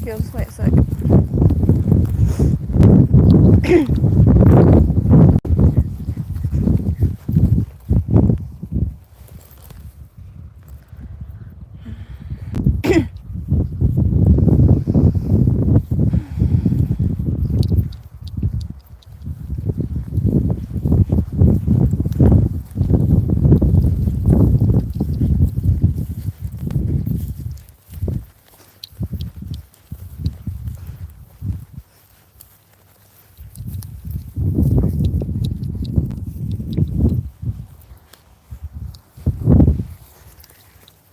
Yeah, just wait a sec.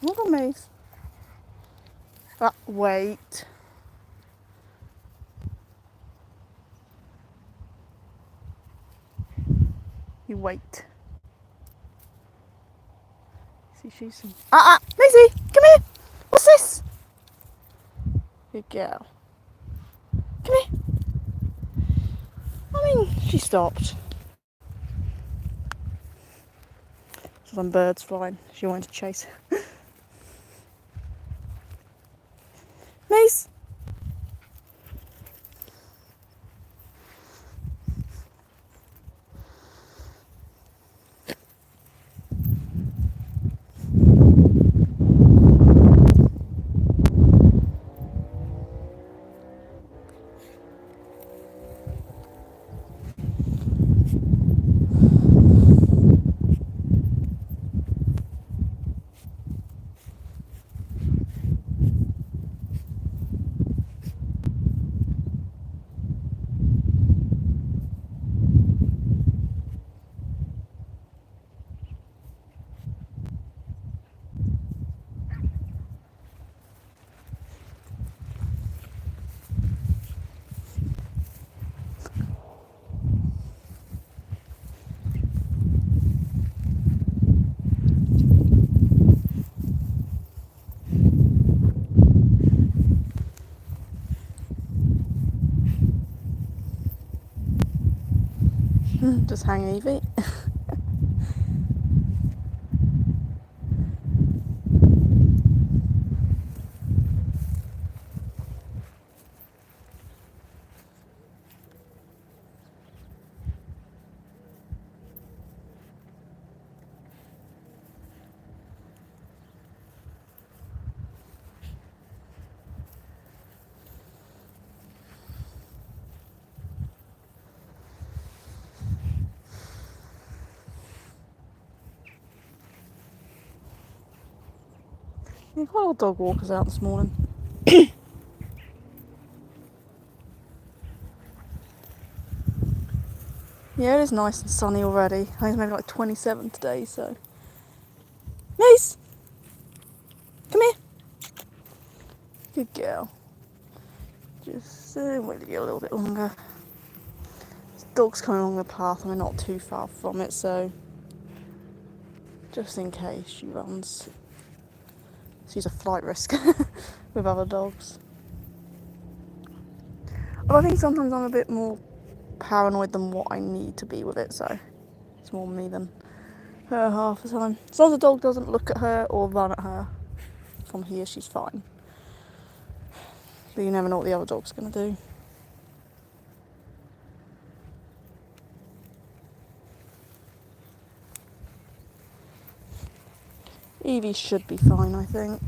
Look at me. Wait. You wait. See, she's. Maisie, come here. What's this? Good girl. Come here. I mean, she stopped. Some birds flying. She wanted to chase. Mace. Just hang Evie. We've got all dog walkers out this morning. Yeah, it is nice and sunny already. I think it's maybe like 27 today, so. Mace! Come here! Good girl. Just wait to get a little bit longer. This dog's coming along the path and we're not too far from it, so. Just in case she runs. She's a flight risk with other dogs. But I think sometimes I'm a bit more paranoid than what I need to be with it, so it's more me than her half the time. As long as the dog doesn't look at her or run at her from here, she's fine. But you never know what the other dog's going to do. Evie should be fine, I think.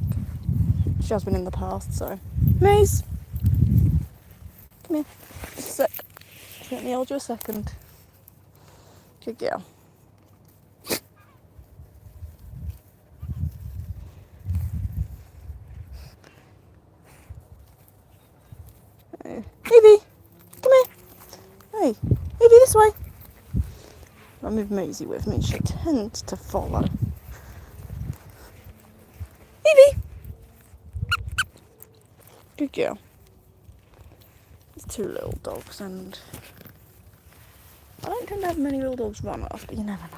She has been in the past, so. Maze! Come here. Just a sec. Let me hold you a second. Good girl. Evie! Come here! Hey! Evie, this way! I move Maisie with me. She tends to follow. Evie! Good girl. There's two little dogs, and I don't tend to have many little dogs run off, but you never know.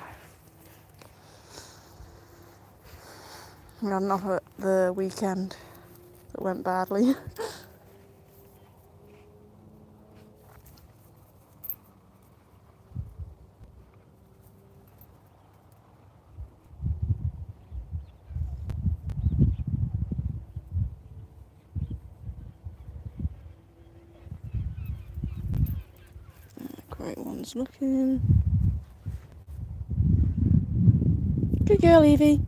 We had enough at the weekend that went badly. Just looking. Good girl, Evie.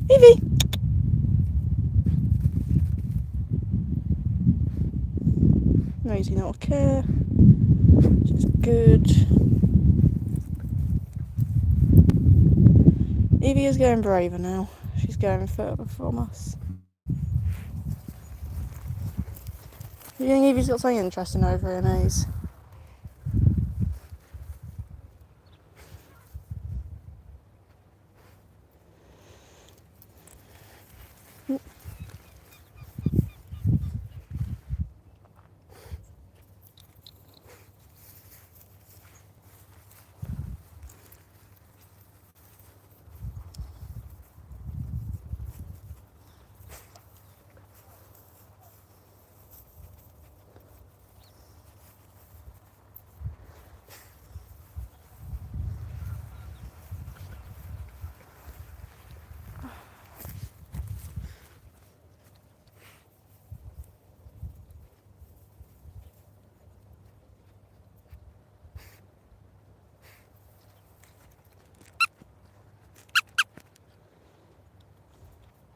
Evie! Maisie not care. She's good. Evie is going braver now. She's going further from us. You think Evie's got something interesting over here, Maze?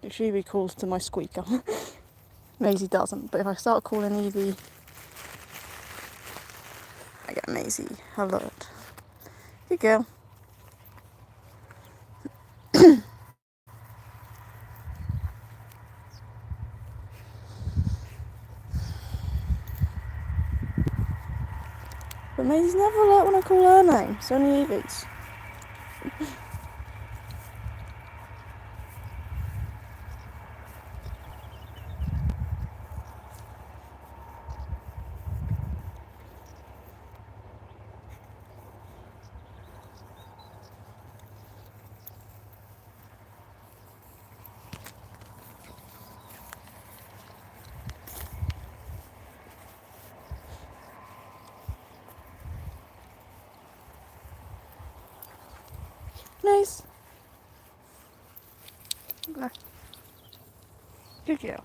If Evie calls to my squeaker. Maisie doesn't, but if I start calling Evie, I get Maisie alert. Good girl. But Maisie's never alert when I call her name. It's only Evie's. Nice. Good girl.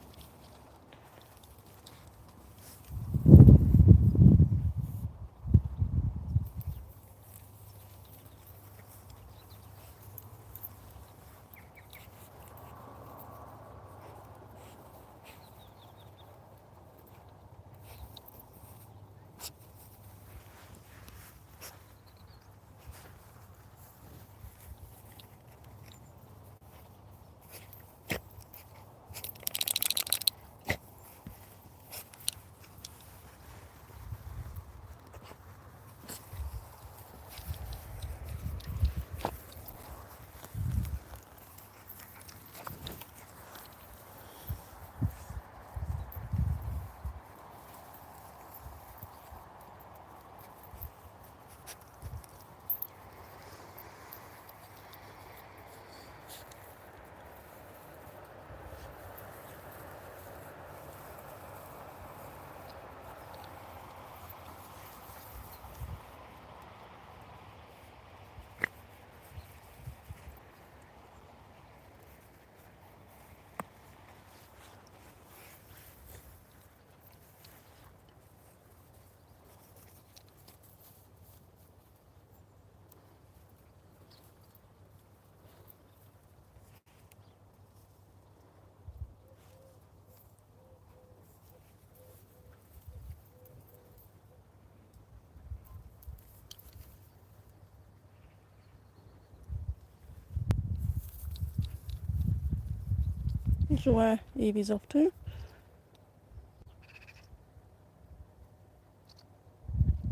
Not sure where Evie's off to.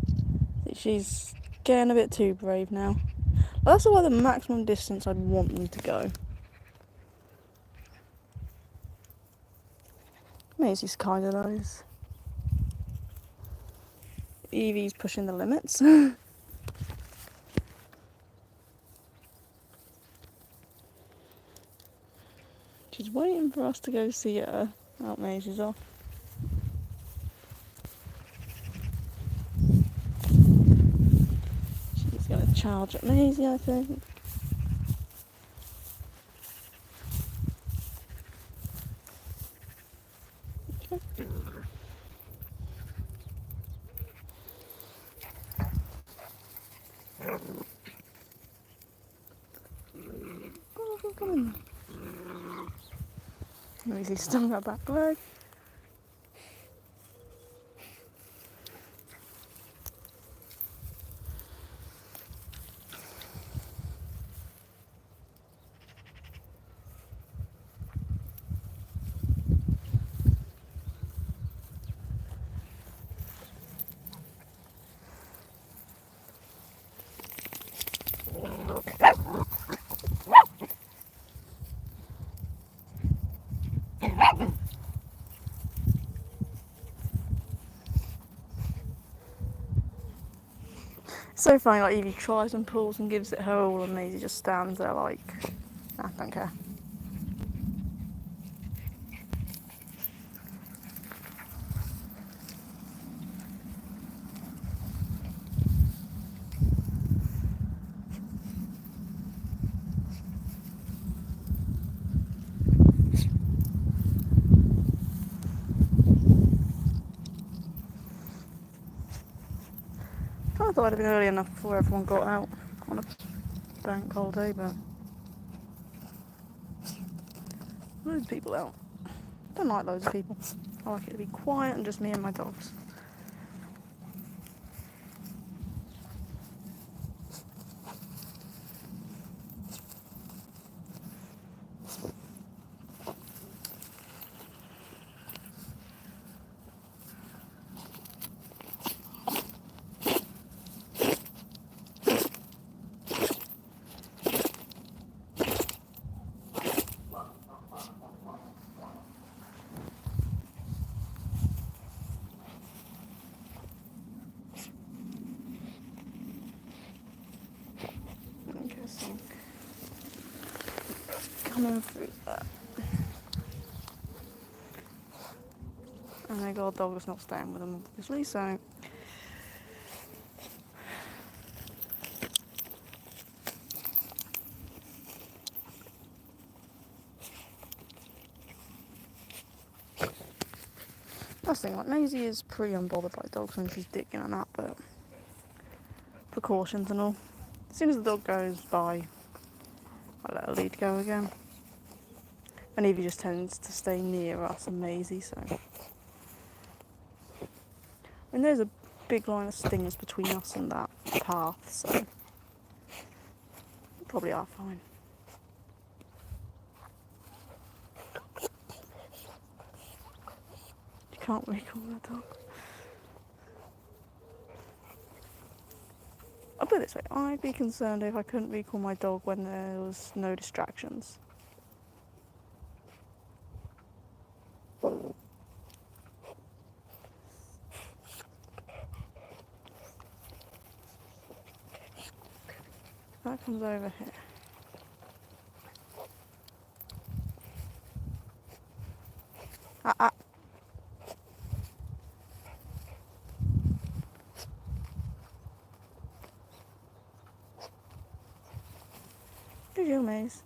I think she's getting a bit too brave now. But that's about the maximum distance I'd want them to go. Maisie's kind of nice. Evie's pushing the limits. She's waiting for us to go see her. Oh, Maisie's off. She's going to charge at Maisie, I think. Okay. Come in. Maisie stung her back leg. It's so funny, like Evie tries and pulls and gives it her all, and Maisie just stands there like, I don't care. I thought it'd been early enough before everyone got out on a bank holiday, but loads of people out. Don't like loads of people. I like it to be quiet and just me and my dogs. Okay, so coming through that. And they got a dog that's not staying with them, obviously, so. That's the thing, like Maisie is pretty unbothered by dogs when she's digging and that, but precautions and all. As soon as the dog goes by, I let her lead go again. And Evie just tends to stay near us and Maisie, so. And there's a big line of stingers between us and that path, so we probably are fine. You can't recall that dog. I'll put it this way, I'd be concerned if I couldn't recall my dog when there was no distractions. That comes over here. Ah. Did you, Maze?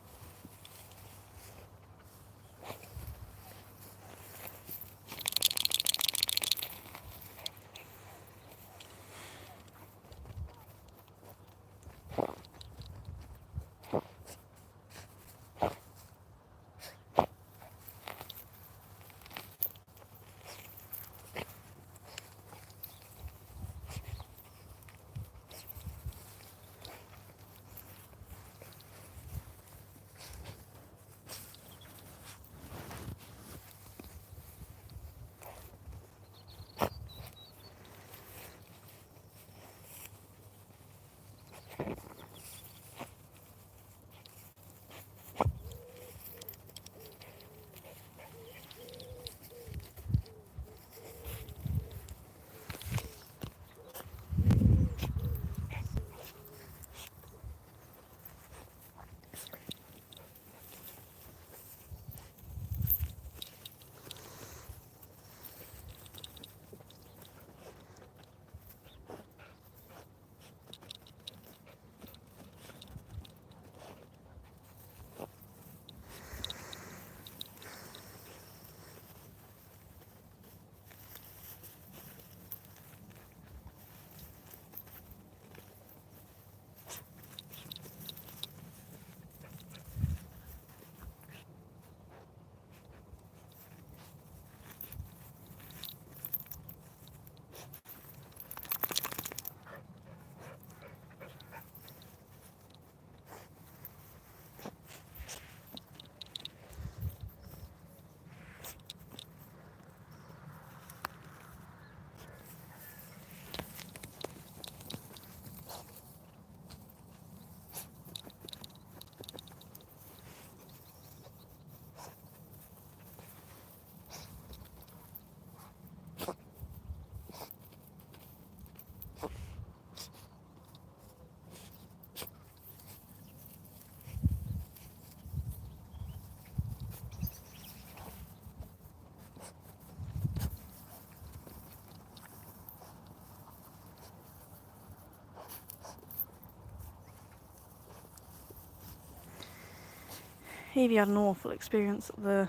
Evie had an awful experience at the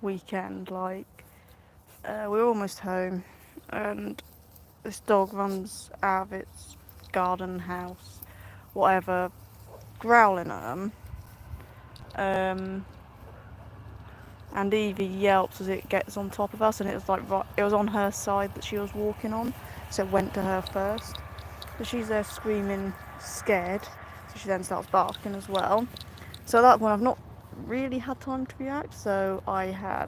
weekend. Like, we were almost home, and this dog runs out of its garden, house, whatever, growling at them. And Evie yelps as it gets on top of us, and it was like it was on her side that she was walking on, so it went to her first. So she's there screaming, scared. So she then starts barking as well. So at that point, I've not really had time to react. So I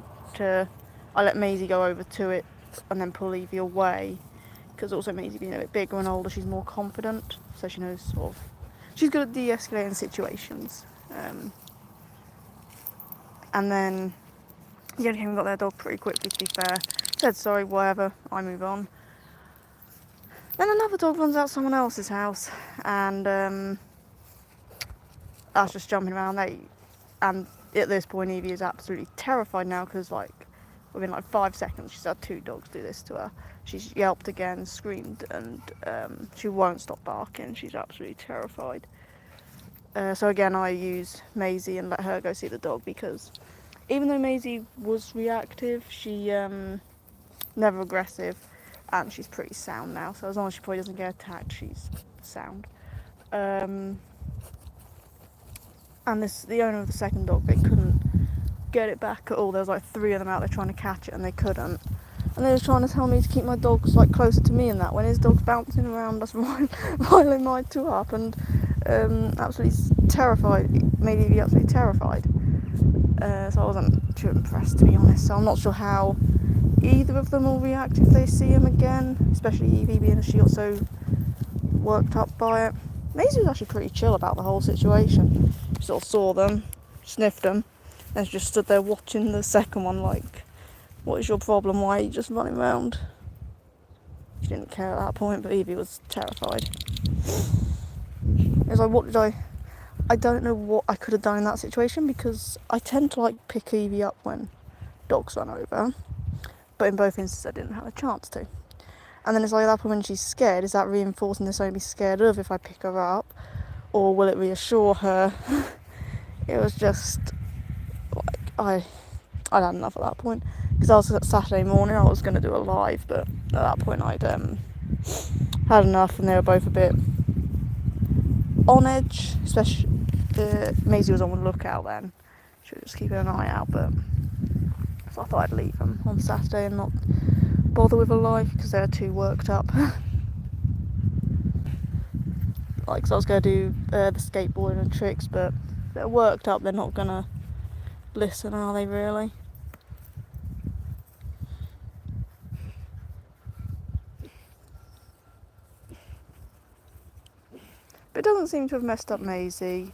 let Maisie go over to it and then pull Evie away. Because also Maisie being a bit bigger and older, she's more confident. So she knows sort of, she's good at de-escalating situations. And then the only thing got their dog pretty quickly, to be fair. Said sorry, whatever, I move on. Then another dog runs out someone else's house, and I was just jumping around. And at this point, Evie is absolutely terrified now because, like, within like 5 seconds, she's had 2 dogs do this to her. She's yelped again, screamed, and she won't stop barking. She's absolutely terrified. So again, I use Maisie and let her go see the dog because even though Maisie was reactive, she never aggressive, and she's pretty sound now. So as long as she probably doesn't get attacked, she's sound. And the owner of the second dog, they couldn't get it back at all. There was like 3 of them out there trying to catch it, and they couldn't. And they were trying to tell me to keep my dogs like closer to me and that, when his dog's bouncing around us, riling my 2 up, and absolutely terrified. Made me absolutely terrified. So I wasn't too impressed, to be honest. So I'm not sure how either of them will react if they see him again, especially Evie being she got so worked up by it. Maisie was actually pretty chill about the whole situation. She sort of saw them, sniffed them, and she just stood there watching the second one like, what is your problem? Why are you just running around? She didn't care at that point, but Evie was terrified. It was like, I don't know what I could have done in that situation, because I tend to like pick Evie up when dogs run over, but in both instances I didn't have a chance to. And then it's like at that point when she's scared, is that reinforcing this only scared of if I pick her up, or will it reassure her? It was just like I'd had enough at that point, because I was Saturday morning, I was going to do a live, but at that point I'd had enough, and they were both a bit on edge, especially Maisie was on the lookout then. She was just keeping an eye out, but so I thought I'd leave them on Saturday and not bother with a live because they were too worked up. Like, cause I was going to do the skateboarding and tricks, but they're worked up, they're not going to listen, are they really? But it doesn't seem to have messed up Maisie,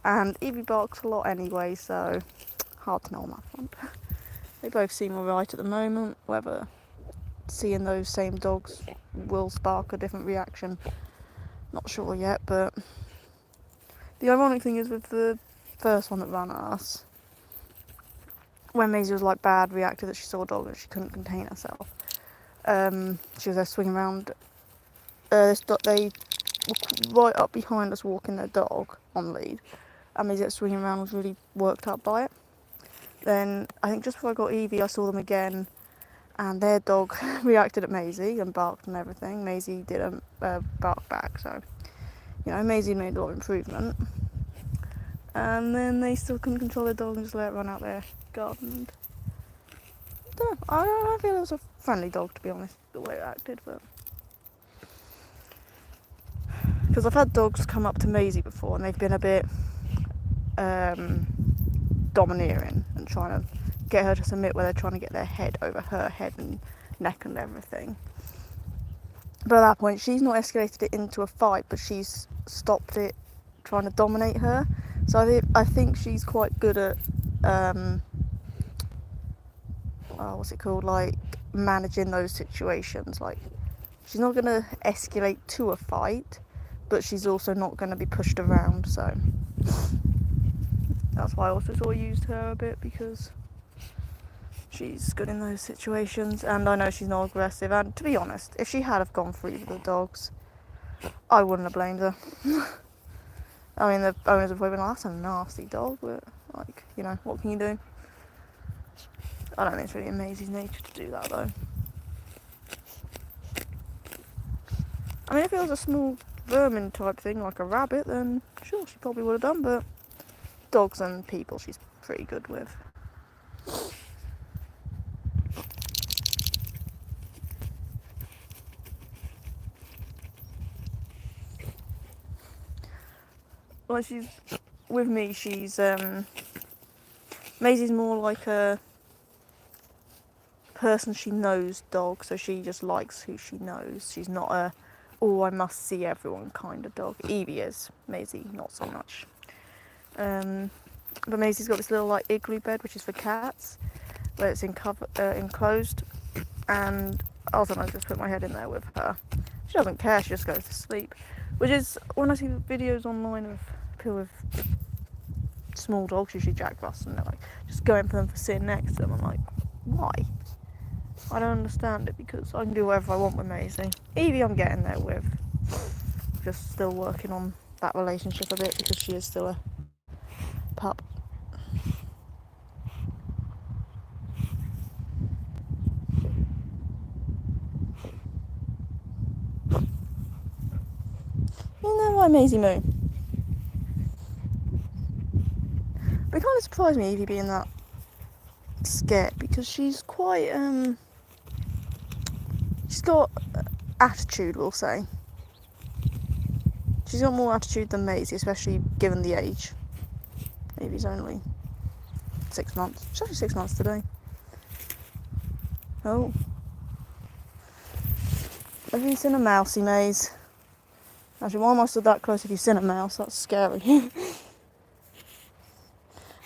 and Evie barks a lot anyway, so hard to know on that front. They both seem alright at the moment. Whether seeing those same dogs will spark a different reaction, not sure yet. But the ironic thing is, with the first one that ran at us, when Maisie was like bad reactive that she saw a dog and she couldn't contain herself, she was there swinging around. They were right up behind us walking their dog on lead, and Maisie swinging around was really worked up by it. Then I think just before I got Evie, I saw them again, and their dog reacted at Maisie and barked and everything. Maisie didn't bark back, so Maisie made a lot of improvement. And then they still couldn't control their dog and just let it run out their garden. I don't know. I feel it was a friendly dog, to be honest, the way it acted, but because I've had dogs come up to Maisie before and they've been a bit domineering and trying to get her to submit, where they're trying to get their head over her head and neck and everything. But at that point, she's not escalated it into a fight, but she's stopped it trying to dominate her. So I think she's quite good at like managing those situations. Like, she's not going to escalate to a fight, but she's also not going to be pushed around. So that's why I also sort of used her a bit, because she's good in those situations, and I know she's not aggressive. And to be honest, if she had have gone for either of the dogs, I wouldn't have blamed her. I mean, the owners have probably been like, that's a nasty dog, but Like, you know, what can you do? I don't think it's really in Maisie's nature to do that though. I mean, if it was a small vermin type thing like a rabbit, then sure, she probably would have done, but dogs and people she's pretty good with. Well, she's with me. She's Maisie's more like a person she knows dog, so she just likes who she knows. She's not a I must see everyone kind of dog. Evie is. Maisie not so much. But Maisie's got this little like igloo bed which is for cats, where it's enclosed, and I'll sometimes just put my head in there with her. She doesn't care, she just goes to sleep. Which is, when I see videos online of people with small dogs, usually Jack Russell, and they're like just going for them for sitting next to them, I'm like, why? I don't understand it, because I can do whatever I want with Maisie. Evie I'm getting there with. Just still working on that relationship a bit because she is still a pup. You know why Maisie Moo? But it kind of surprised me Evie being that scared, because she's quite she's got attitude, we'll say. She's got more attitude than Maisie, especially given the age. Evie's only 6 months. She's only 6 months today. Oh. Have you seen a mousey, Maze? Actually, why am I stood that close if you've seen a mouse? That's scary.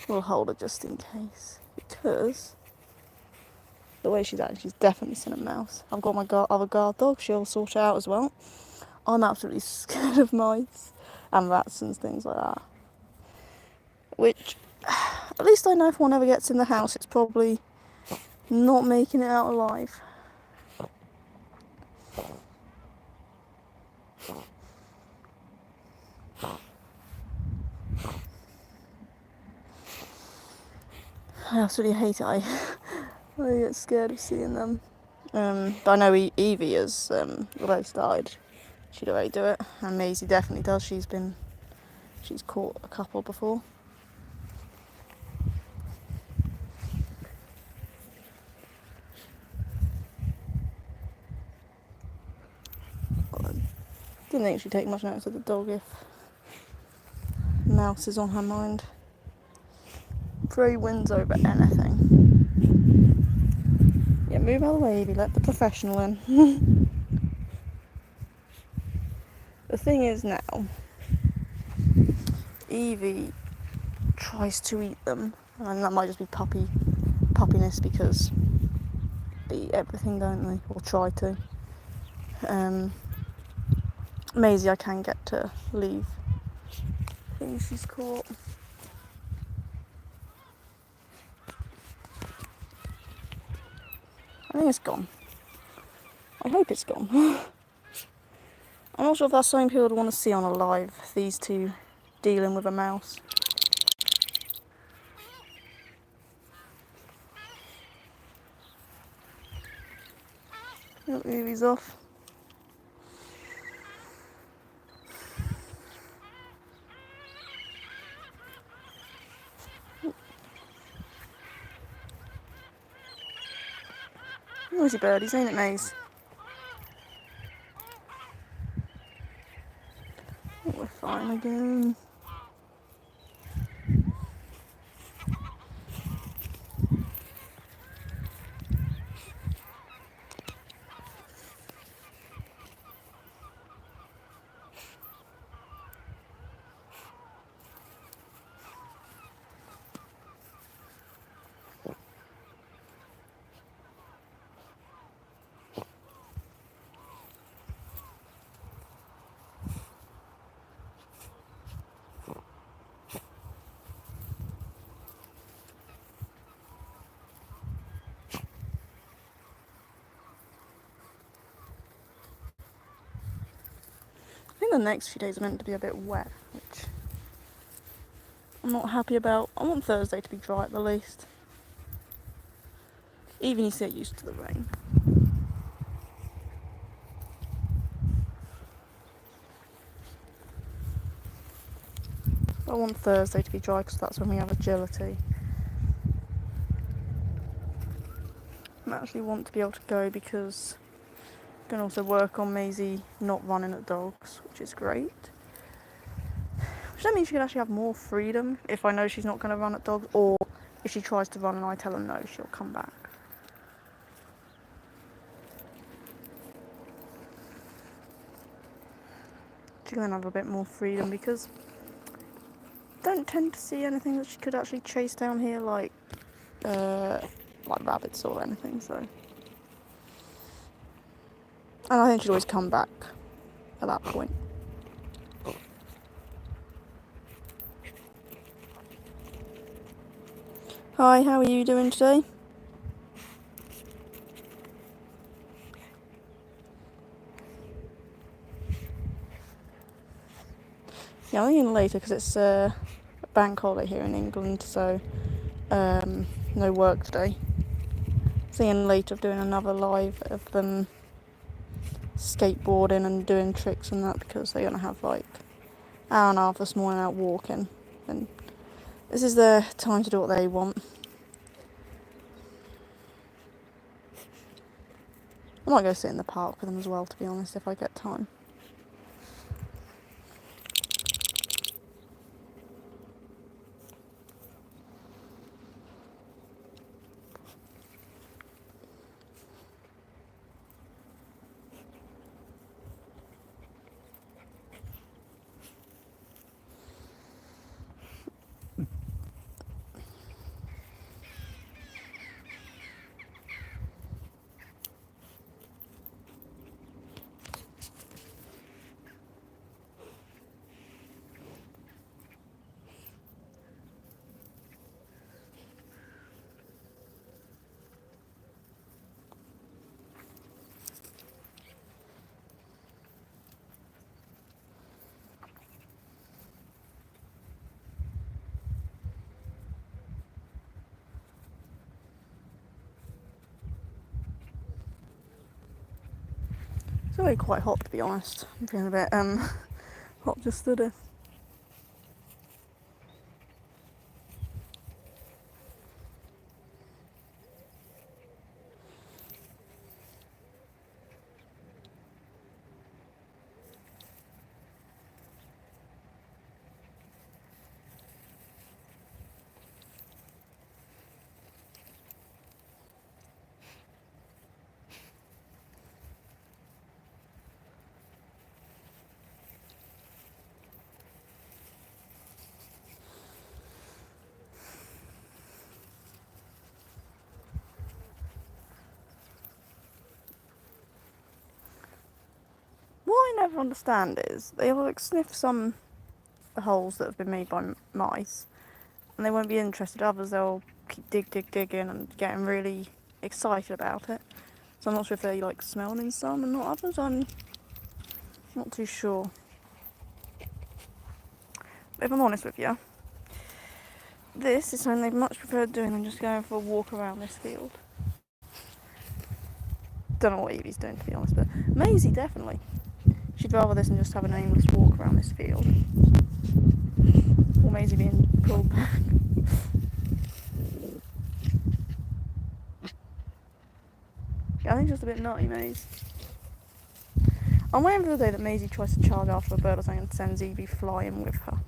We'll hold her just in case. Because the way she's acting, she's definitely seen a mouse. I've got my other guard dog, she'll sort it out as well. I'm absolutely scared of mice and rats and things like that. Which, at least I know if one ever gets in the house, it's probably not making it out alive. I absolutely hate it. I get scared of seeing them. But I know Evie has already started. She'd already do it, and Maisie definitely does. She's caught a couple before. I didn't think she'd take much notice of the dog if mouse is on her mind. Free wins over anything. Yeah, move out of the way, Evie. Let the professional in. The thing is now, Evie tries to eat them, and that might just be puppiness, because they eat everything, don't they? Or try to. Maisie I can get to leave things she's caught. I think it's gone. I hope it's gone. I'm not sure if that's something people would want to see on a live, these two dealing with a mouse. Look, Evie's off. Noisy birdies, ain't it, Maze? I think we're fine again. I think the next few days are meant to be a bit wet, which I'm not happy about. I want Thursday to be dry at the least. Even you get used to the rain. I want Thursday to be dry because that's when we have agility. I actually want to be able to go because I can also work on Maisie not running at dogs, which is great. Which that means she can actually have more freedom if I know she's not going to run at dogs, or if she tries to run and I tell her no, she'll come back. She can then have a bit more freedom because I don't tend to see anything that she could actually chase down here like rabbits or anything, so. And I think she'd always come back at that point. Hi, how are you doing today? Yeah, I'm thinking later because it's a bank holiday here in England, so no work today. Thinking later of doing another live of them skateboarding and doing tricks and that because they're going to have like an hour and a half this morning out walking, and this is their time to do what they want. I might go sit in the park with them as well, to be honest, if I get time. It's already quite hot, to be honest. I'm feeling a bit hot just today. What I never understand is they will like sniff some holes that have been made by mice, and they won't be interested. Others they'll keep digging and getting really excited about it. So I'm not sure if they like smelling in some and not others. I'm not too sure. But if I'm honest with you, this is something they'd much prefer doing than just going for a walk around this field. Don't know what Evie's doing, to be honest, but Maisie definitely. She'd rather this than just have an aimless walk around this field. Or Maisie being pulled back. Yeah, I think it's just a bit nutty, Maisie. I'm waiting for the day that Maisie tries to charge after a bird or something and sends Evie flying with her.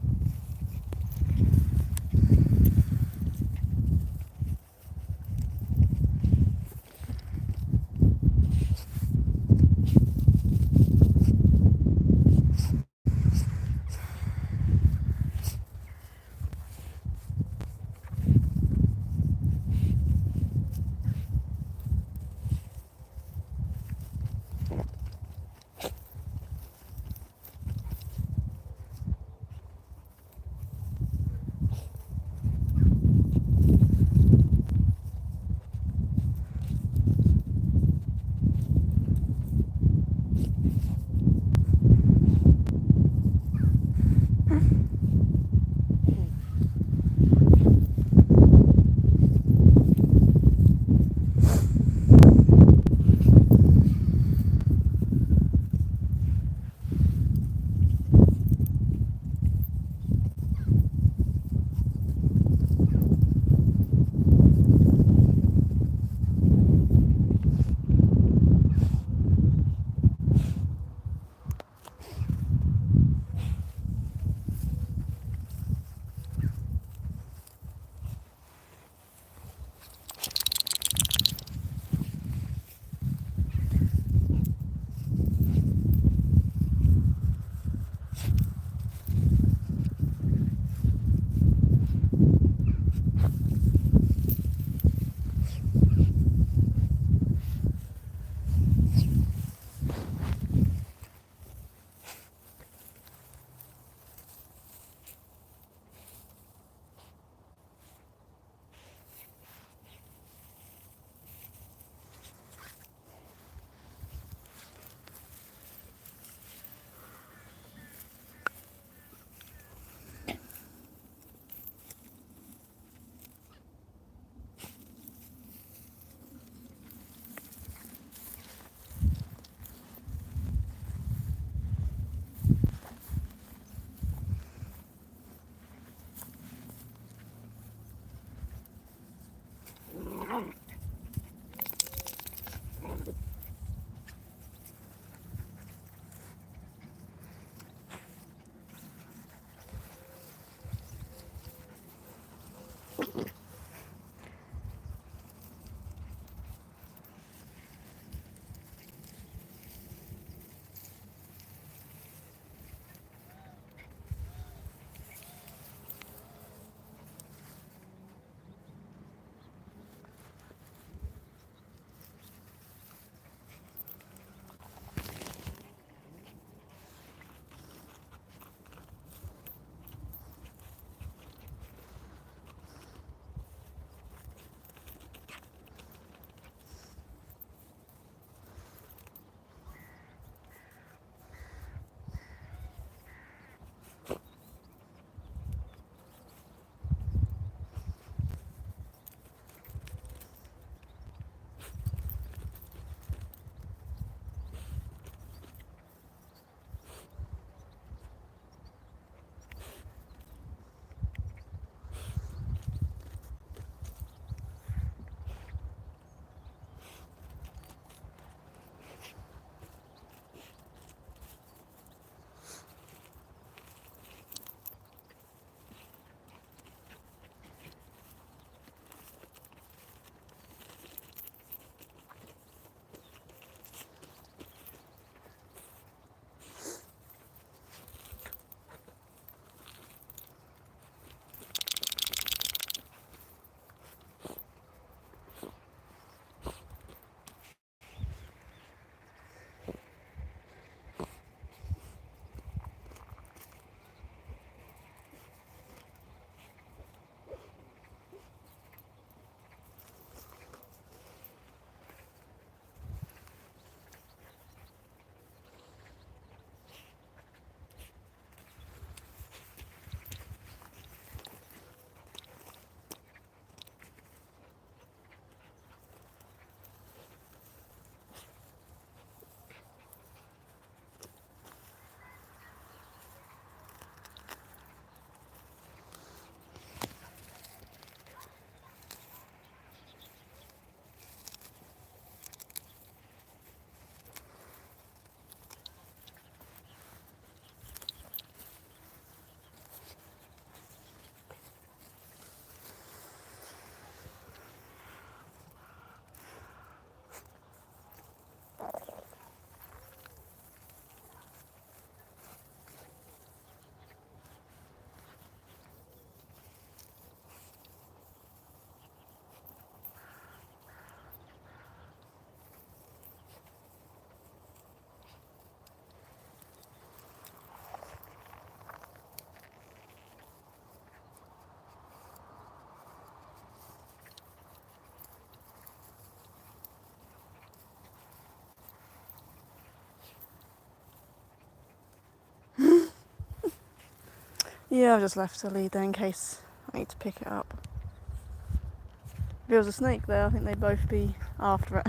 Yeah, I've just left the lead there in case I need to pick it up. If there was a snake there, I think they'd both be after it.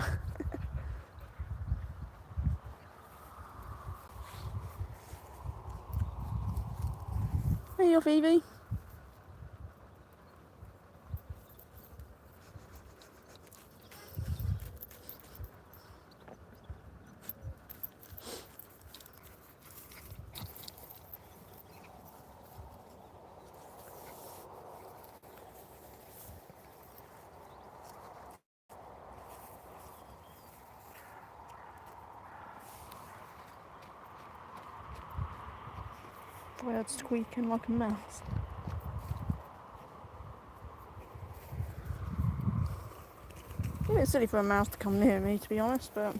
Hey, you're Phoebe. Bird's squeaking like a mouse. It's a bit silly for a mouse to come near me, to be honest, but...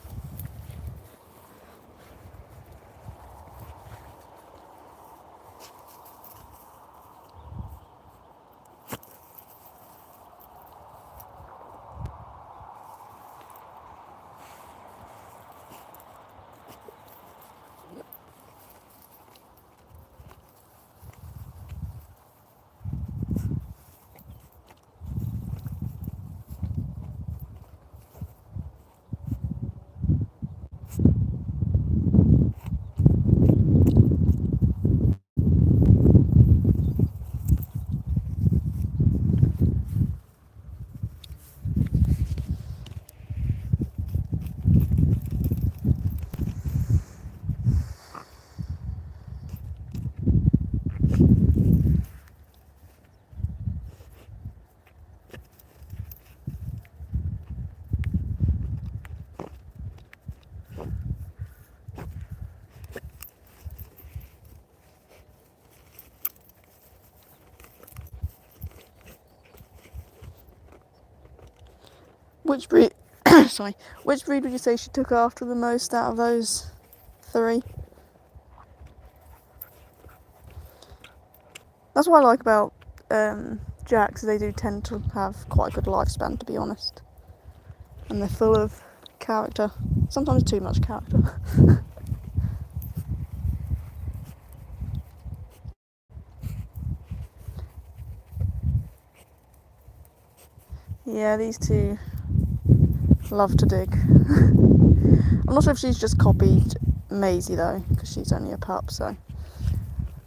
Which breed... Sorry. Which breed would you say she took after the most out of those three? That's what I like about Jacks, they do tend to have quite a good lifespan, to be honest. And they're full of character. Sometimes too much character. Yeah, these two love to dig. I'm not sure if she's just copied Maisie though, because she's only a pup, so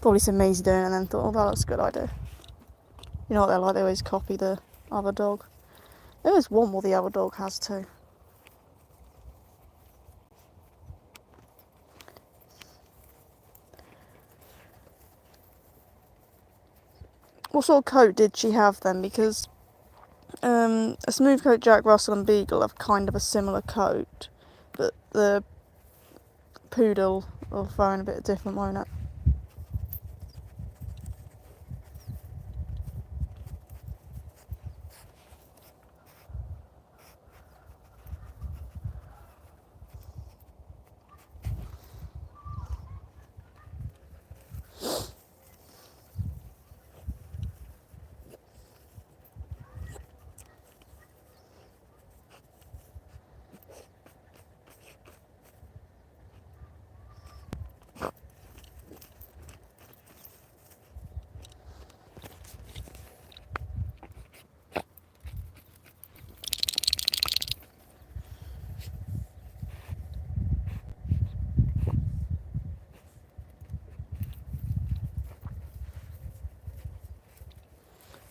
probably seen Maisie doing it and then thought, oh, that looks a good idea. You know what they're like, they always copy the other dog. They always want what the other dog has too. What sort of coat did she have then? Because a smooth coat Jack Russell and Beagle have kind of a similar coat, but the Poodle will throw in a bit different, won't it?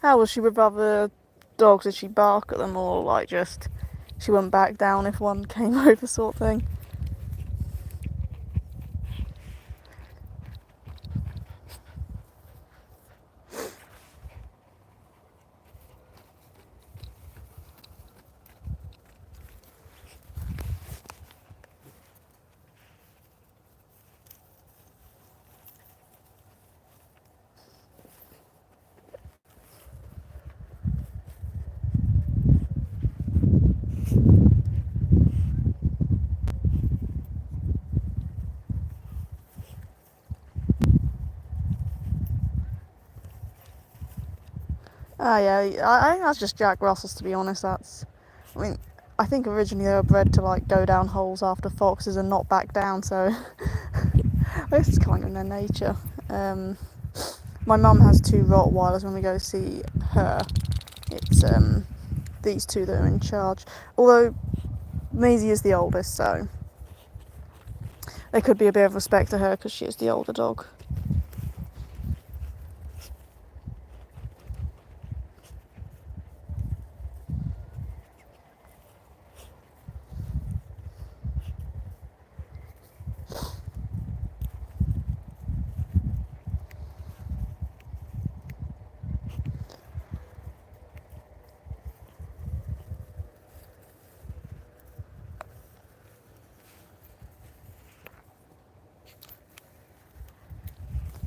How was she with other dogs? Did she bark at them or like just she wouldn't back down if one came over sort of thing? Oh yeah, I think that's just Jack Russells, to be honest. I think originally they were bred to like go down holes after foxes and not back down, so I guess it's kind of in their nature. my mum has 2 Rottweilers. When we go see her, it's these 2 that are in charge. Although Maisie is the oldest, so there could be a bit of respect to her because she is the older dog.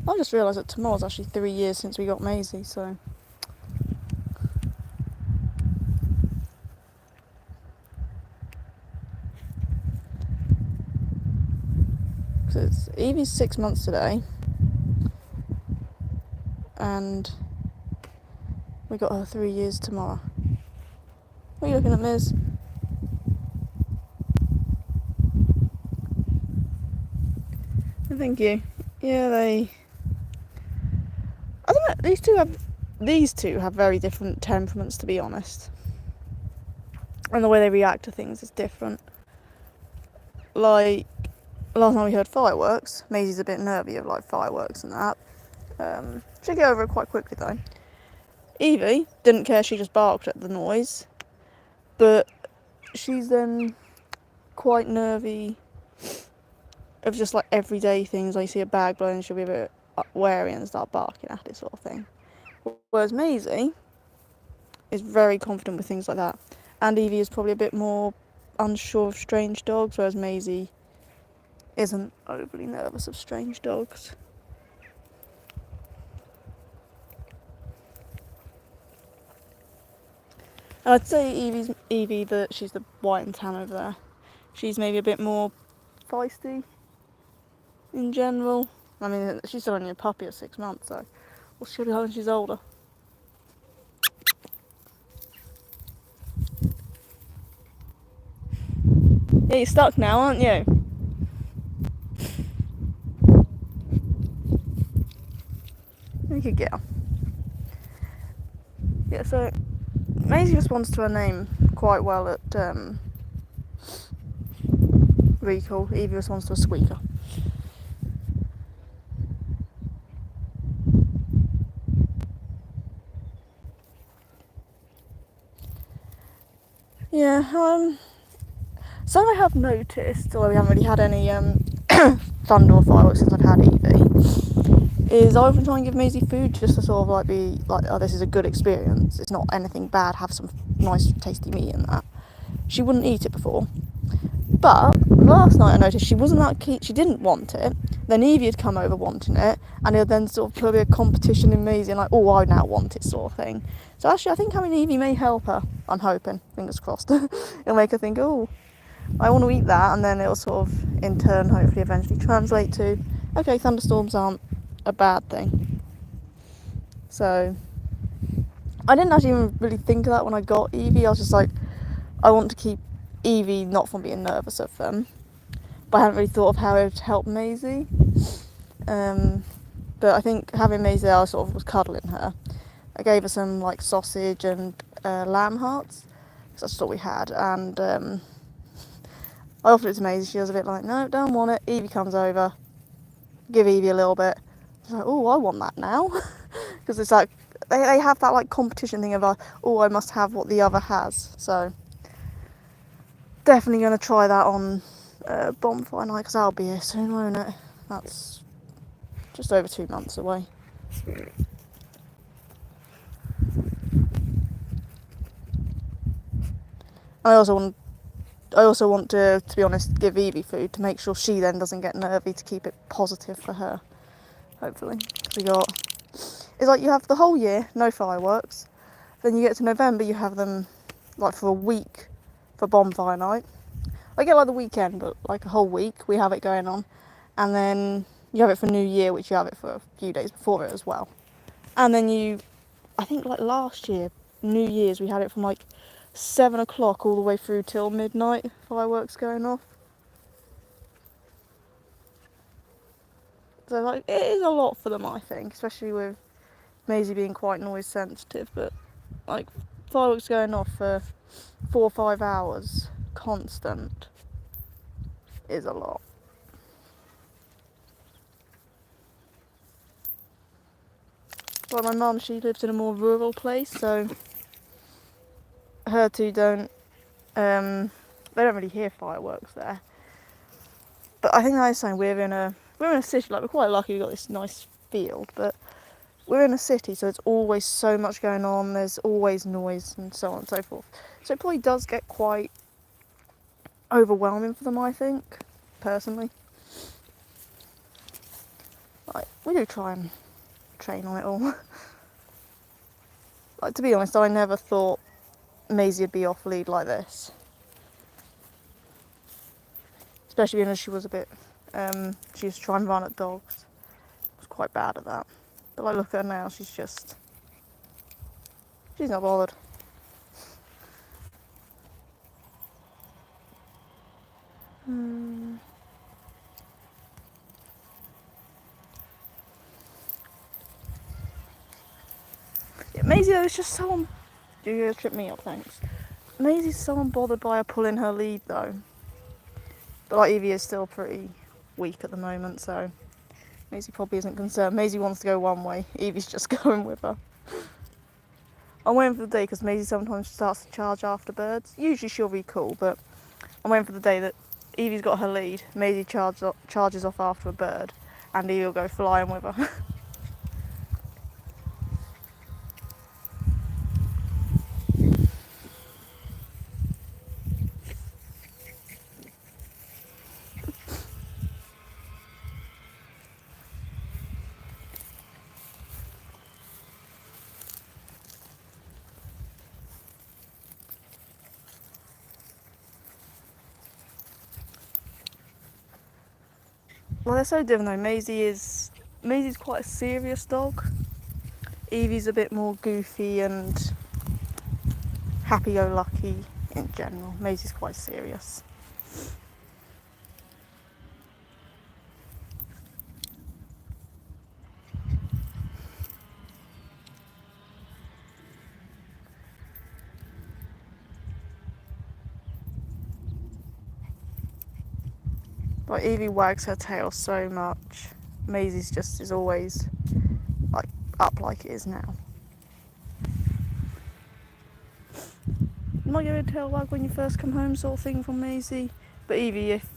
I just realised that tomorrow's actually 3 years since we got Maisie, so. Because Evie's 6 months today, and we got her 3 years tomorrow. What are you looking at, Miz? Thank you. Yeah, I don't know. These two have very different temperaments, to be honest, and the way they react to things is different. Like last time we heard fireworks, Maisie's a bit nervy of like fireworks and that. She'll get over it quite quickly though. Evie didn't care. She just barked at the noise, but she's then quite nervy of just like everyday things. Like you see a bag blowing, she'll be a bit wary and start barking at it, sort of thing. Whereas Maisie is very confident with things like that, and Evie is probably a bit more unsure of strange dogs, whereas Maisie isn't overly nervous of strange dogs. And I'd say Evie that she's the white and tan over there. She's maybe a bit more feisty in general. I mean, she's still only a puppy at 6 months, so what's she'll be like when she's older? Yeah, you're stuck now, aren't you? Good girl. Yeah, so Maisie responds to her name quite well at recall. Evie responds to a squeaker. Yeah, something I have noticed, although we haven't really had any thunder or fireworks since I've had Evie, is I often try and give Maisie food just to sort of like be like, oh, this is a good experience. It's not anything bad. Have some nice tasty meat in that. She wouldn't eat it before. But last night I noticed she wasn't that keen. She didn't want it. Then Evie had come over wanting it, and it would then sort of put a competition in Maisie and like, oh, I now want it, sort of thing. So actually, I think having Evie may help her. I'm hoping, fingers crossed. It'll make her think, oh, I want to eat that, and then it'll sort of, in turn, hopefully, eventually translate to, okay, thunderstorms aren't a bad thing. So I didn't actually even really think of that when I got Evie. I was just like, I want to keep Evie not from being nervous of them, but I hadn't really thought of how it would help Maisie. But I think having Maisie there, I sort of was cuddling her. I gave her some like sausage and lamb hearts, because that's what we had, and I offered it to Maisie. She was a bit like, no, don't want it. Evie comes over, give Evie a little bit. She's like, oh, I want that now, because it's like they have that like competition thing of like, oh, I must have what the other has. So definitely going to try that on bonfire night, because that'll be here soon, won't it? That's just over 2 months away. I also want to be honest, give Evie food to make sure she then doesn't get nervy, to keep it positive for her, hopefully. It's like you have the whole year, no fireworks, then you get to November, you have them like for a week for bonfire night. I get like the weekend, but like a whole week we have it going on, and then you have it for New Year, which you have it for a few days before it as well. And then I think like last year, New Year's, we had it from like 7 o'clock all the way through till midnight, fireworks going off. So like, it is a lot for them, I think, especially with Maisie being quite noise sensitive, but like fireworks going off for 4 or 5 hours constant is a lot. Like my mum, she lives in a more rural place, so her two don't they don't really hear fireworks there. But I think I was saying we're in a city, like we're quite lucky we've got this nice field, but we're in a city, so there's always so much going on, there's always noise and so on and so forth. So it probably does get quite overwhelming for them, I think, personally. Like, we do try and train on it all. Like, to be honest, I never thought Maisie would be off lead like this. Especially when she was a bit, she used to try and run at dogs. I was quite bad at that. But like, look at her now, she's not bothered. Yeah, Maisie though is just so you're gonna trip me up, thanks. Maisie's so unbothered by her pulling her lead though. But like Evie is still pretty weak at the moment, so Maisie probably isn't concerned. Maisie wants to go one way, Evie's just going with her. I'm waiting for the day because Maisie sometimes starts to charge after birds. Usually she'll be cool, but I'm waiting for the day that Evie's got her lead, Maisie charges off after a bird, and Evie will go flying with her. Well, they're so different though. Maisie's quite a serious dog. Evie's a bit more goofy and happy-go-lucky in general. Maisie's quite serious. Like Evie wags her tail so much. Maisie's just is always like up like it is now. You might give her a tail wag when you first come home, sort of thing, from Maisie. But Evie, if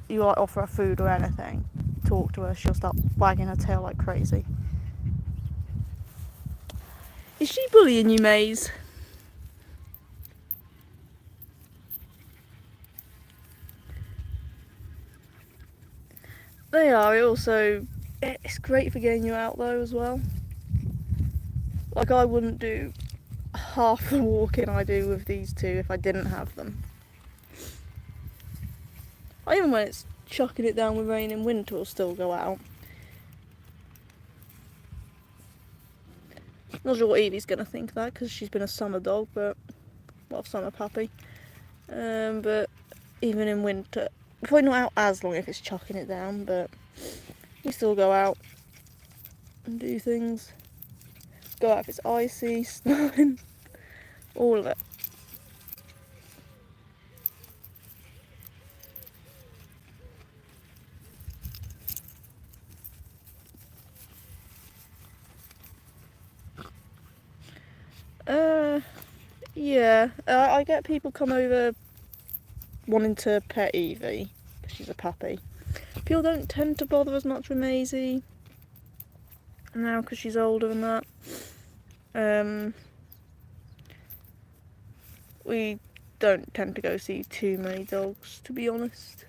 you like offer her food or anything, talk to her, she'll start wagging her tail like crazy. Is she bullying you, Maze? They are. It's great for getting you out though as well. Like I wouldn't do half the walking I do with these two if I didn't have them. Even when it's chucking it down with rain in winter, will still go out. Not sure what Evie's gonna think of that because she's been a summer dog, summer puppy. But even in winter, probably not out as long if it's chucking it down, but you still go out and do things. Go out if it's icy, snowing, all of it. Yeah, I get people come over wanting to pet Evie because she's a puppy. People don't tend to bother as much with Maisie now because she's older and that. We don't tend to go see too many dogs, to be honest.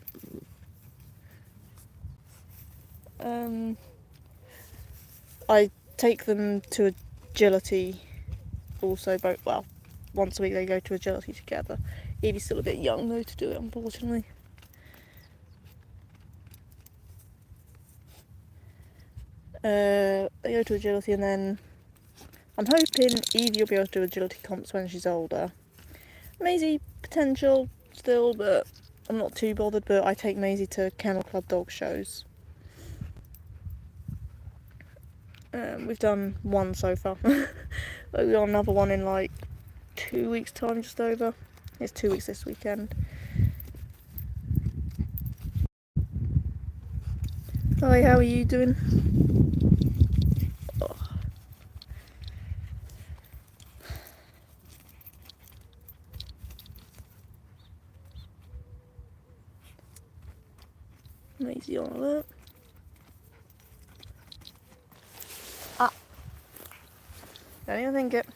I take them to agility also, once a week they go to agility together. Evie's still a bit young though to do it, unfortunately. They go to agility and then I'm hoping Evie will be able to do agility comps when she's older. Maisie, potential still, but I'm not too bothered, but I take Maisie to Kennel Club dog shows. We've done one so far. We've got another one in like 2 weeks' time, just over. It's 2 weeks this weekend. Hi, how are you doing? Oh. Easy on alert. Ah, don't even think it.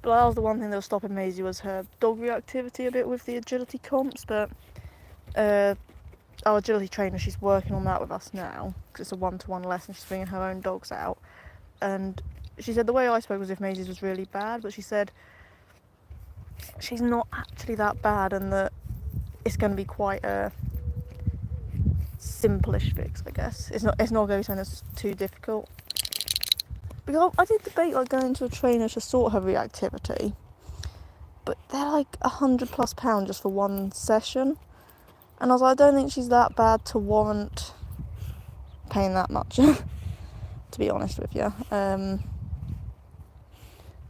But that was the one thing that was stopping Maisie, was her dog reactivity a bit with the agility comps, but our agility trainer, she's working on that with us now, because it's a one-to-one lesson. She's bringing her own dogs out, and she said the way I spoke was if Maisie's was really bad, but she said she's not actually that bad, and that it's going to be quite a simplish fix, I guess. It's not going to be something that's too difficult. Because I did debate like going to a trainer to sort her reactivity, but they're like £100+ just for one session, and I was like, I don't think she's that bad to warrant paying that much, to be honest with you. But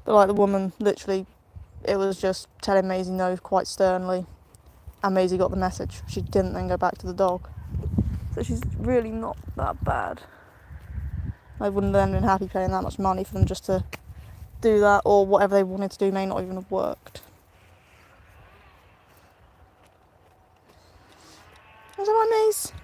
like the woman, literally, it was just telling Maisie no quite sternly, and Maisie got the message. She didn't then go back to the dog, so she's really not that bad. I wouldn't have been happy paying that much money for them just to do that, or whatever they wanted to do may not even have worked. Was that right, Maze?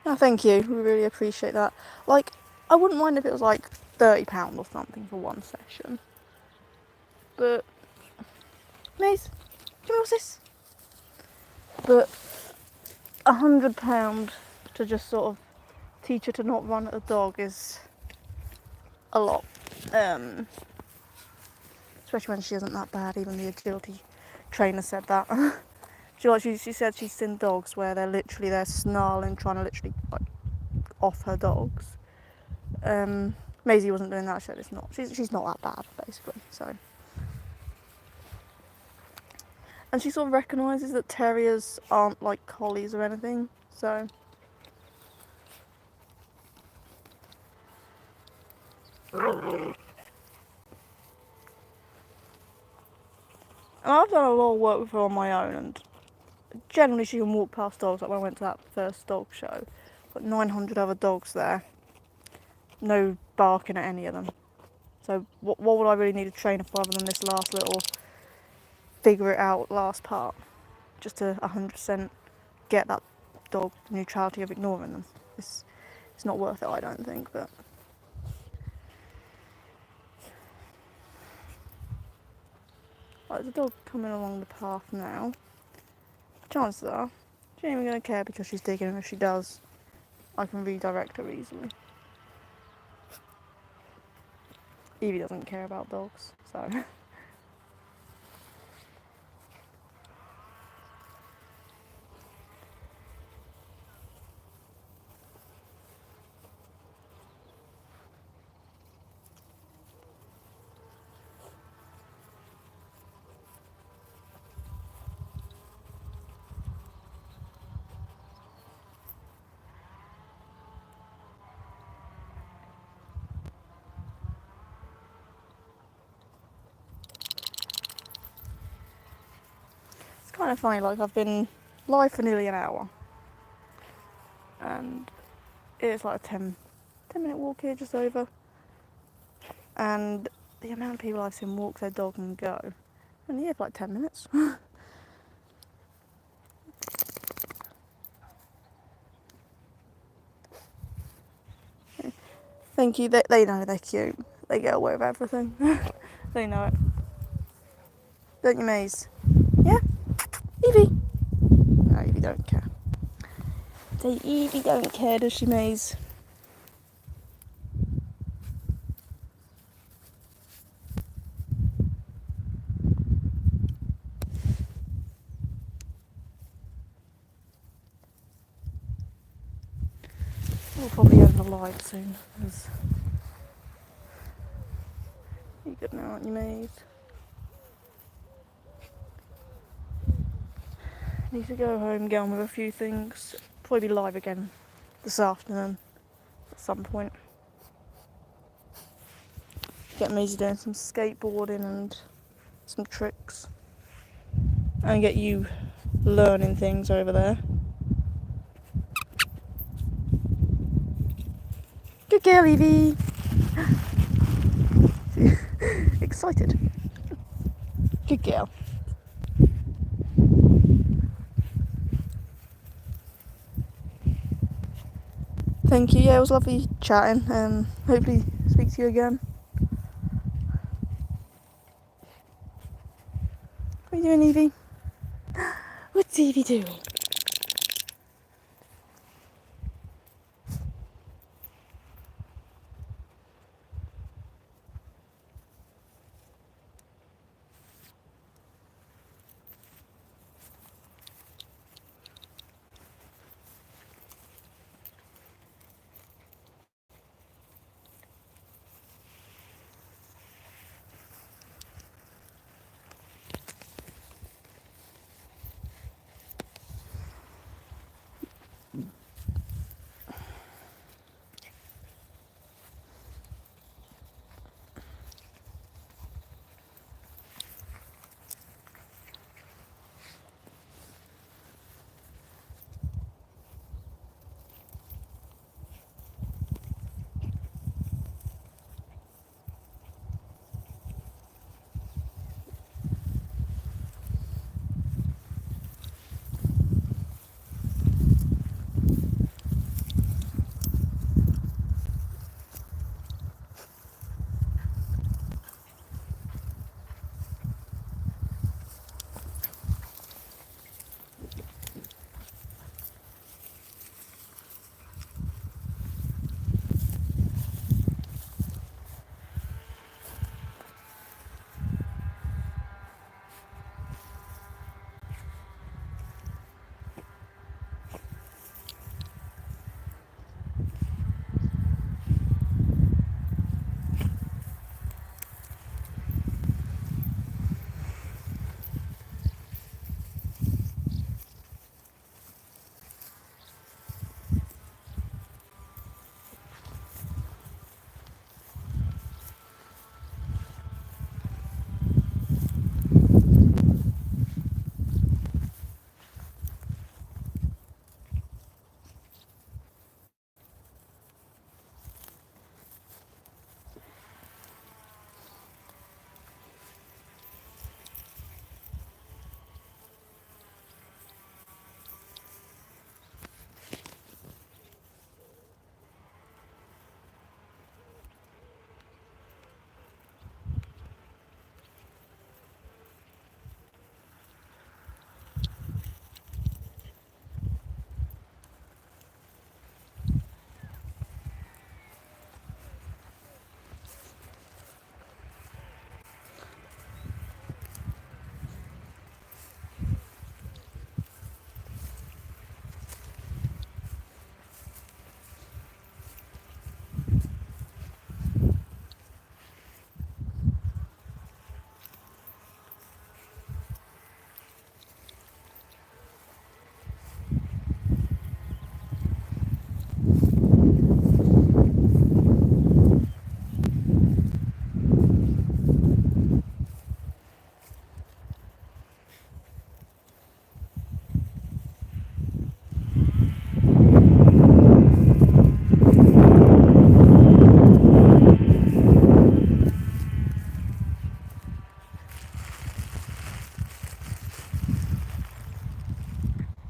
Oh, thank you. We really appreciate that. Like, I wouldn't mind if it was like £30 or something for one session. But, Maze, do you know what's this? But £100 to just sort of teach her to not run at a dog is a lot. Especially when she isn't that bad. Even the agility trainer said that. She said she's seen dogs where they're snarling, trying to literally like off her dogs. Maisie wasn't doing that. She said it's not. She's not that bad, basically. So, and she sort of recognises that terriers aren't like collies or anything. So, and I've done a lot of work with her on my own, and generally she can walk past dogs. Like when I went to that first dog show, got 900 other dogs there, no barking at any of them. So what would I really need a trainer for other than this last little figure it out last part, just to 100% get that dog the neutrality of ignoring them. It's not worth it, I don't think, but right, there's a dog coming along the path now. Chances are she ain't even going to care because she's digging, and if she does, I can redirect her easily. Evie doesn't care about dogs, so it's kind of funny. Like, I've been live for nearly an hour, and it's like a 10-minute walk here, just over. And the amount of people I've seen walk their dog and go, and here for like 10 minutes. Thank you. They know they're cute. They get away with everything. They know it. Don't you, Maze? Yeah? Evie? No, Evie don't care. Say Evie don't care, does she, Maze? live soon. You good now, aren't you, mate? Need to go home, get on with a few things. Probably be live again this afternoon at some point. Get Maisie doing some skateboarding and some tricks. And get you learning things over there. Good girl, Evie! Excited. Good girl. Thank you. Yeah, it was lovely chatting. Hopefully speak to you again. What are you doing, Evie? What's Evie doing?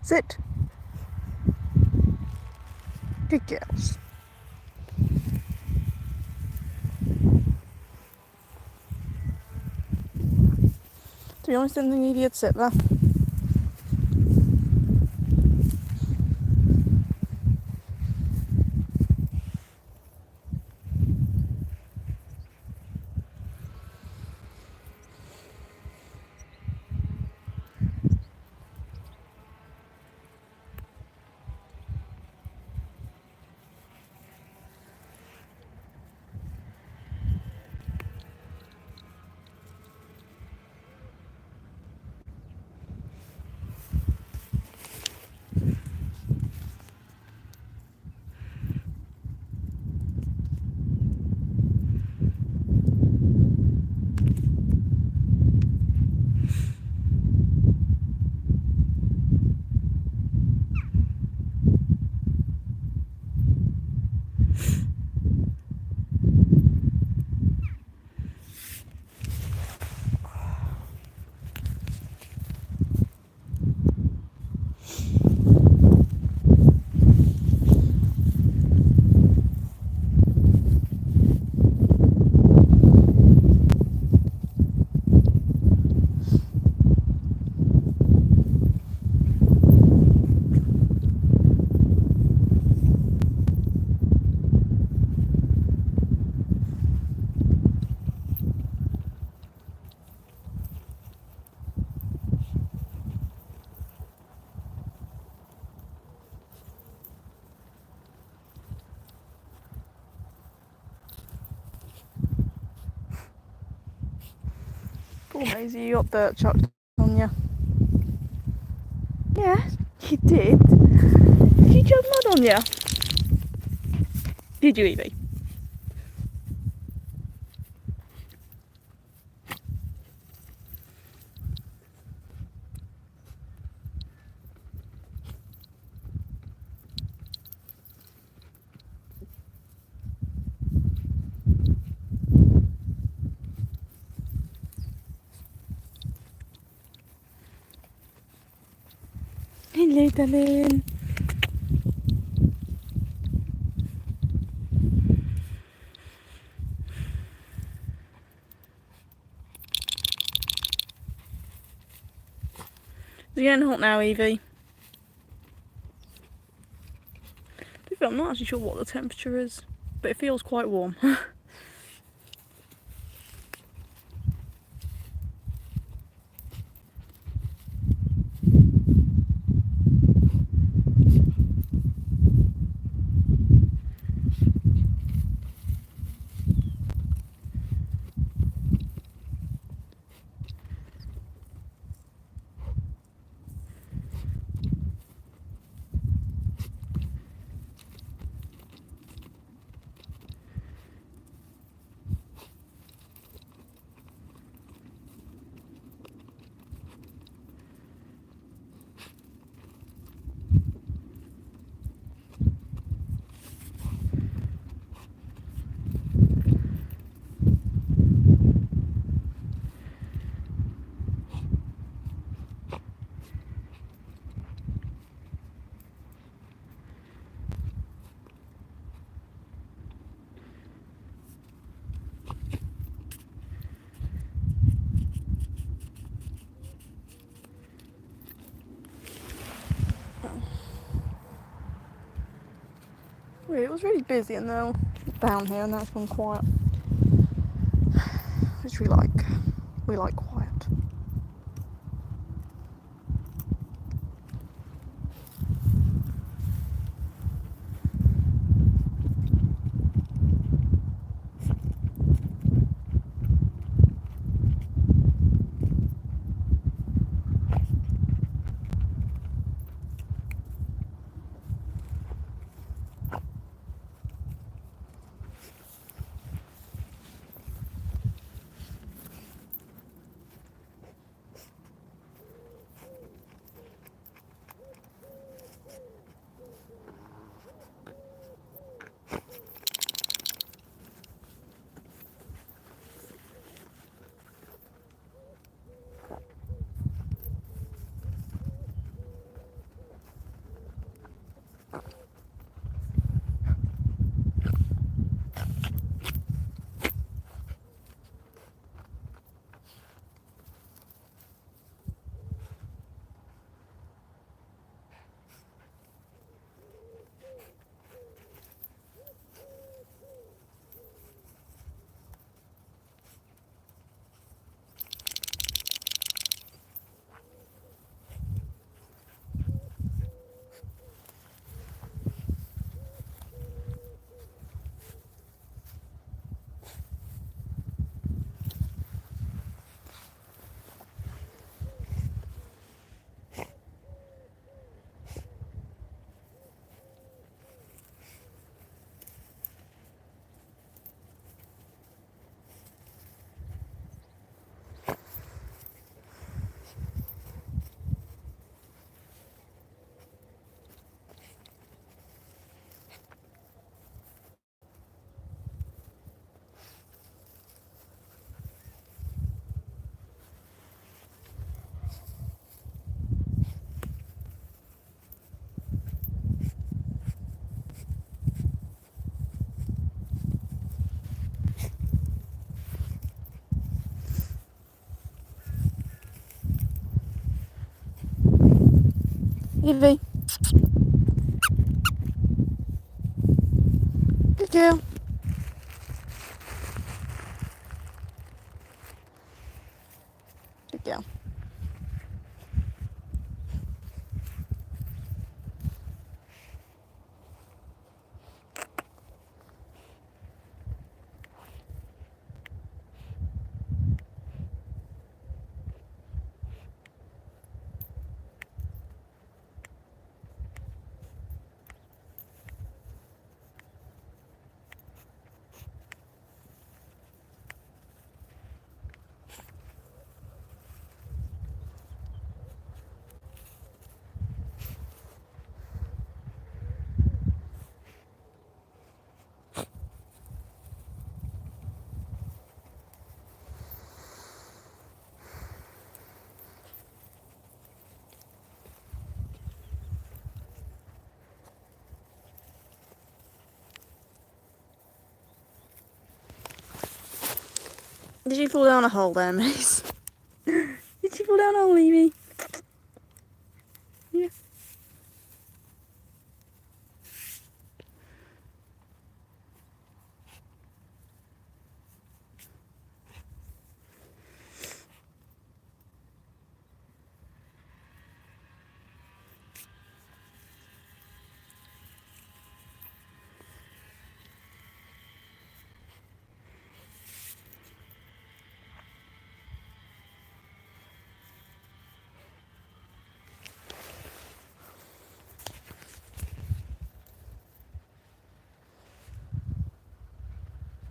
Sit. Good girls. To be honest, I didn't think Evie'd sit there. Poor Maisie, you got dirt chucked on you. Yeah, you did. She chucked mud on you. Did you, Evie? Hello, darling. It's getting hot now, Evie. I'm not actually sure what the temperature is, but it feels quite warm. It was really busy and now down here, and now it's gone quiet. Which we like. We like quiet. Evie. Good girl. Good girl. Did you fall down a hole there, Mace? Did you fall down a hole, Evie? Yeah.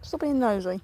Stop being nosy.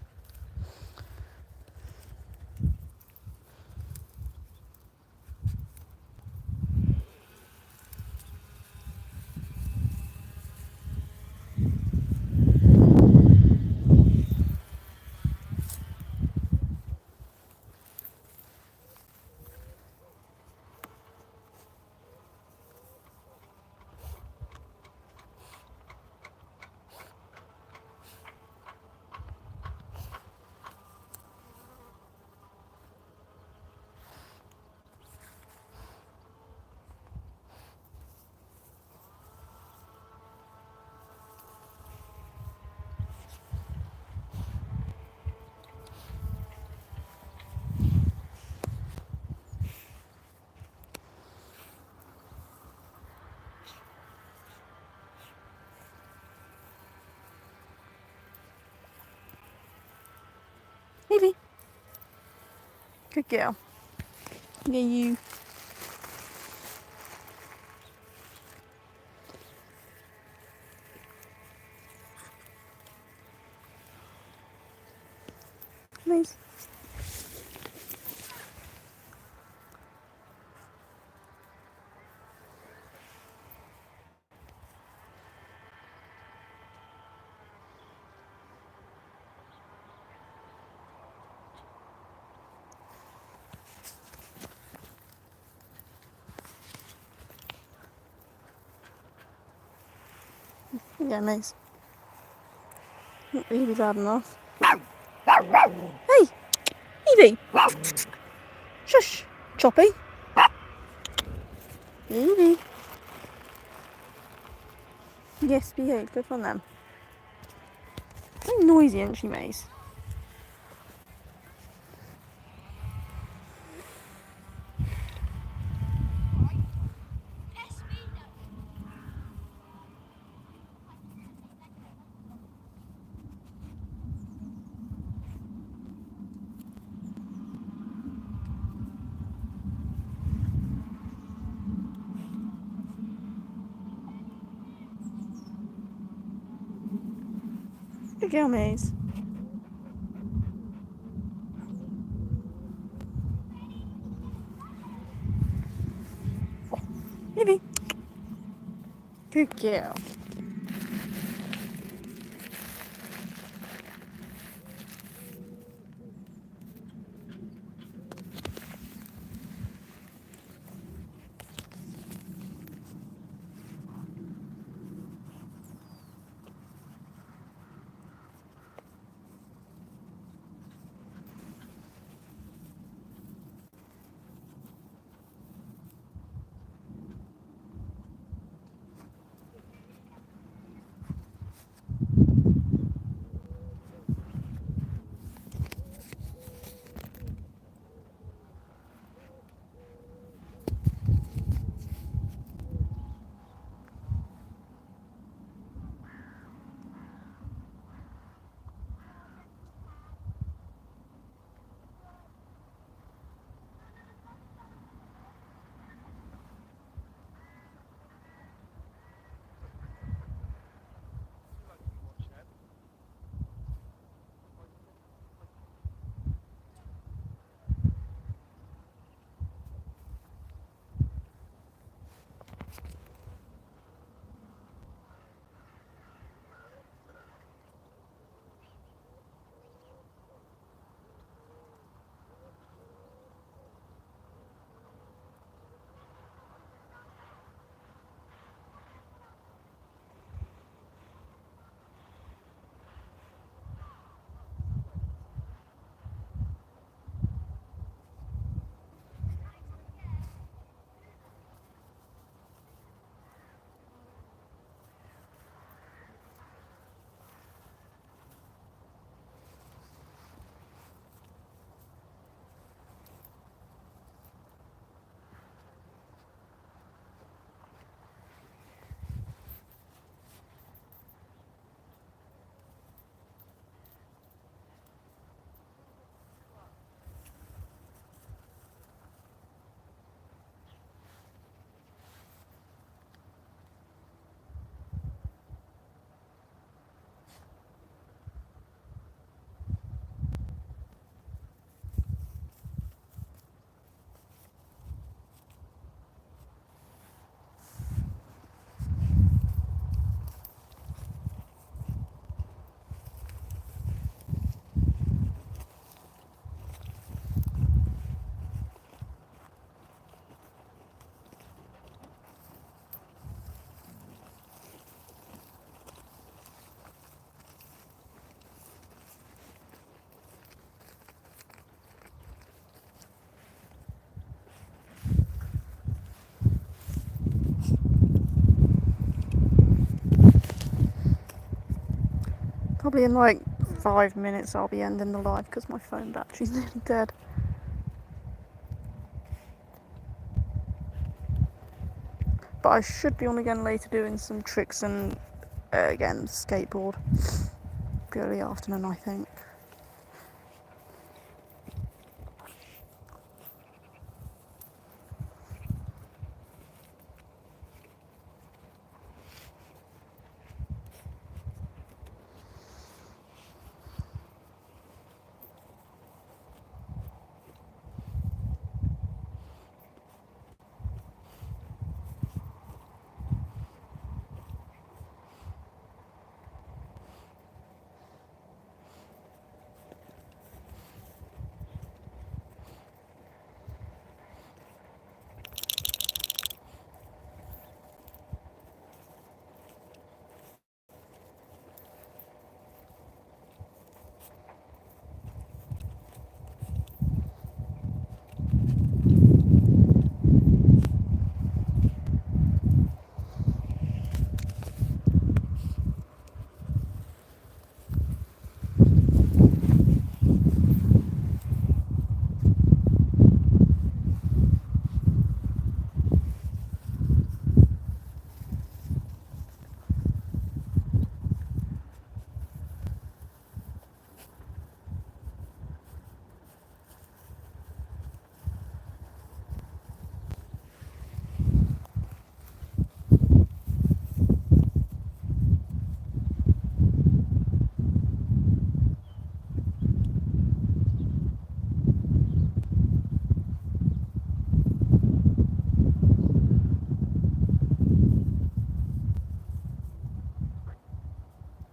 Evie. Good girl. Yeah, you. Mace. Yeah, Mace. Evie's bad enough. Hey! Evie! Shush! Choppy! Evie! Yes, behave. Good on them. Very noisy, isn't she, Mace? Good girl, Mace. Evie. Good girl. Probably in like 5 minutes I'll be ending the live because my phone battery's nearly dead. But I should be on again later doing some tricks and again skateboard. Early afternoon I think.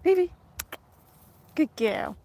Phoebe, good girl.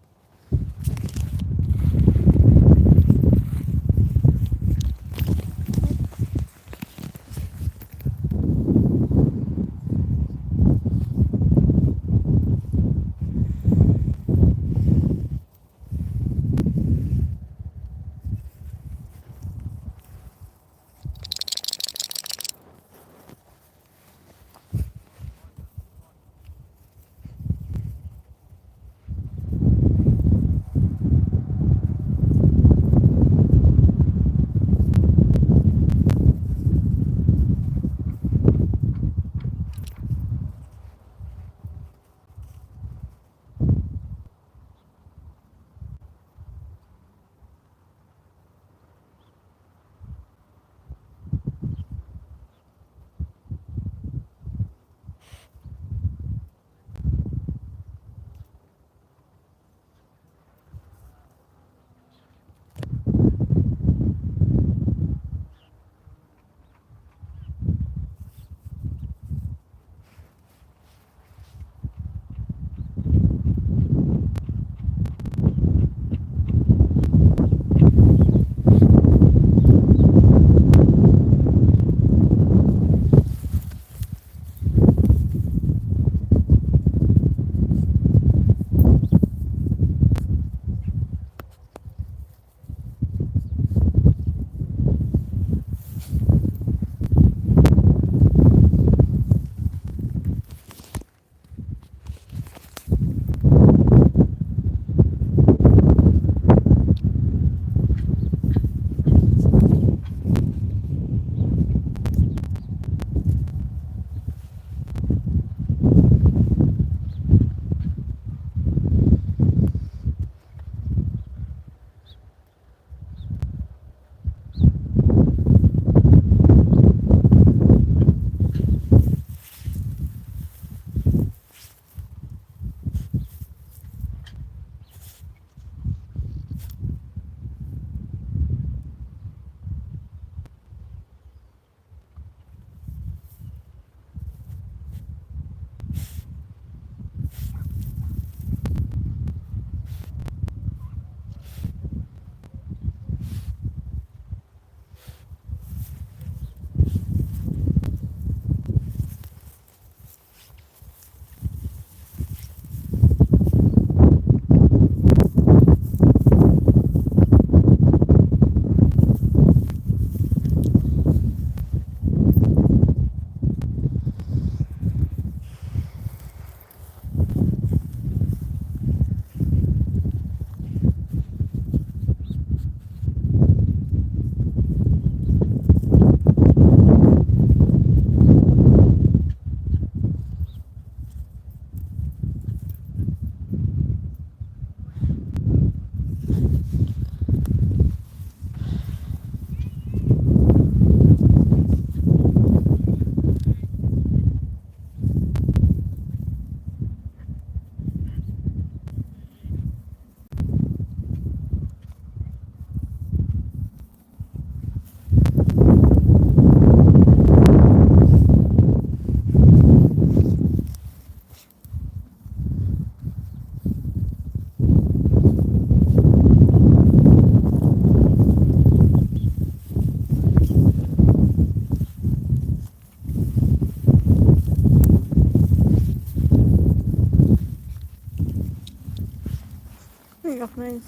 off me.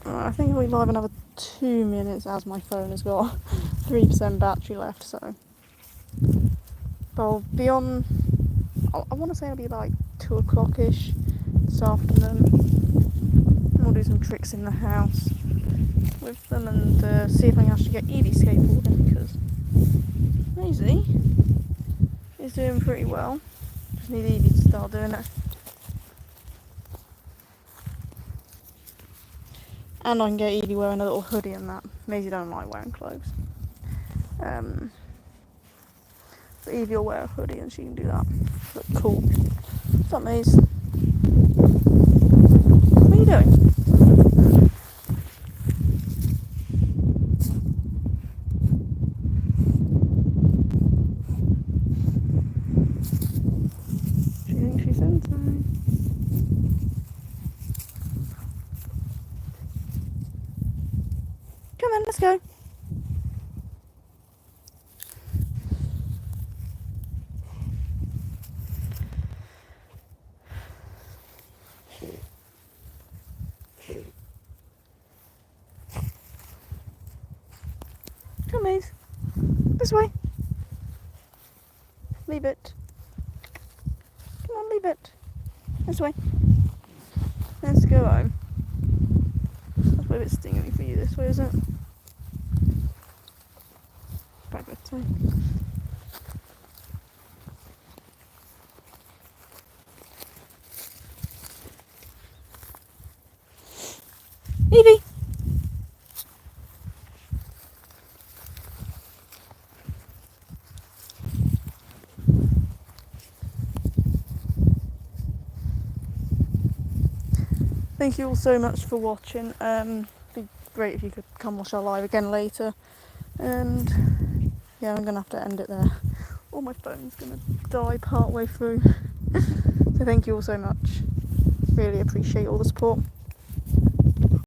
I think I'll be live another 2 minutes as my phone has got 3% battery left, so. But I'll be on, I want to say I'll be like 2 o'clock-ish this afternoon. And we'll do some tricks in the house with them and see if I can actually get Evie skateboarding, because Maisie is doing pretty well. Just need Evie to start doing it. And I can get Evie wearing a little hoodie and that. Maisie don't like wearing clothes. So Evie will wear a hoodie and she can do that. Look cool. What's up, Maze? What are you doing? She thinks she's inside. Come on, let's go. Come, Maze. This way. Leave it. Come on, leave it. This way. Let's go home. That's a bit stinging for you this way, isn't it? Back this way. Evie! Thank you all so much for watching. It'd be great if you could come watch our live again later. And yeah, I'm gonna have to end it there. Or my phone's gonna die part way through. So thank you all so much. Really appreciate all the support.